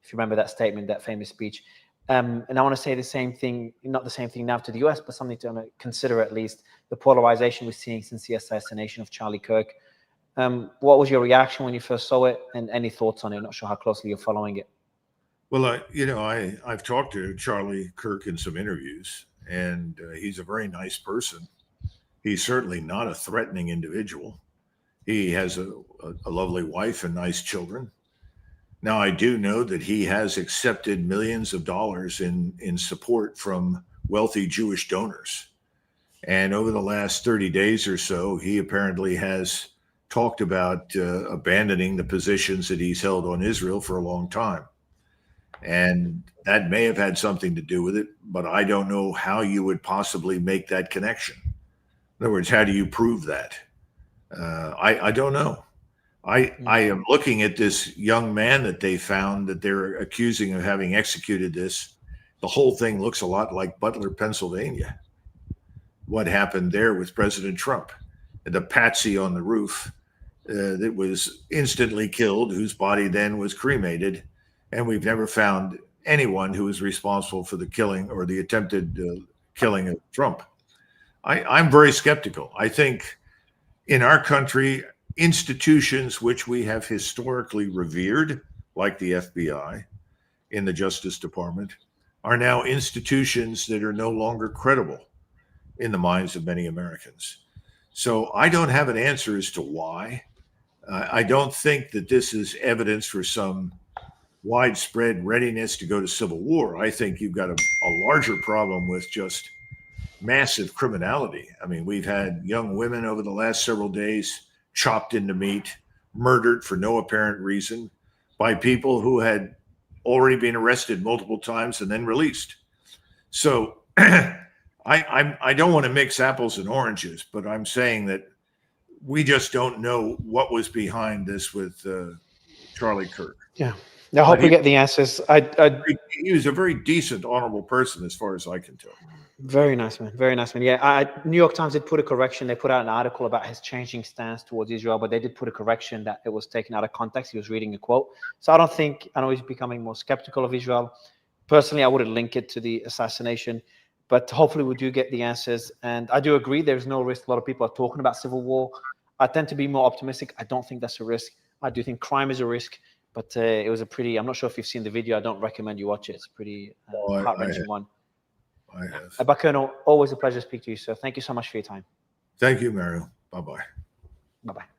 if you remember that statement, that famous speech. And I want to say the same thing, not the same thing now to the US, but something to consider at least, the polarization we're seeing since the assassination of Charlie Kirk. What was your reaction when you first saw it, and any thoughts on it? I'm not sure how closely you're following it. Well, I've talked to Charlie Kirk in some interviews, and he's a very nice person. He's certainly not a threatening individual. He has a lovely wife and nice children. Now, I do know that he has accepted millions of dollars in support from wealthy Jewish donors. And over the last 30 days or so, he apparently has talked about abandoning the positions that he's held on Israel for a long time. And that may have had something to do with it, but I don't know how you would possibly make that connection. In other words, how do you prove that? I don't know. I am looking at this young man that they found that they're accusing of having executed this. The whole thing looks a lot like Butler, Pennsylvania. What happened there with President Trump, the patsy on the roof that was instantly killed, whose body then was cremated. And we've never found anyone who was responsible for the killing or the attempted killing of Trump. I'm very skeptical. I think in our country, institutions which we have historically revered, like the FBI in the Justice Department, are now institutions that are no longer credible in the minds of many Americans. So I don't have an answer as to why. I don't think that this is evidence for some widespread readiness to go to civil war. I think you've got a larger problem with just massive criminality. I mean, we've had young women over the last several days chopped into meat, murdered for no apparent reason by people who had already been arrested multiple times and then released. So I don't want to mix apples and oranges, but I'm saying that we just don't know what was behind this with Charlie Kirk. Yeah. I hope we get the answers. He was a very decent, honorable person as far as I can tell. Very nice, man. Very nice, man. Yeah, New York Times did put a correction. They put out an article about his changing stance towards Israel, but they did put a correction that it was taken out of context. He was reading a quote. So I know he's becoming more skeptical of Israel. Personally, I wouldn't link it to the assassination, but hopefully we do get the answers. And I do agree there's no risk. A lot of people are talking about civil war. I tend to be more optimistic. I don't think that's a risk. I do think crime is a risk, but it was I'm not sure if you've seen the video. I don't recommend you watch it. It's a pretty heart-wrenching one. I have. Abba Colonel, always a pleasure to speak to you, sir. Thank you so much for your time. Thank you, Mario. Bye-bye. Bye-bye.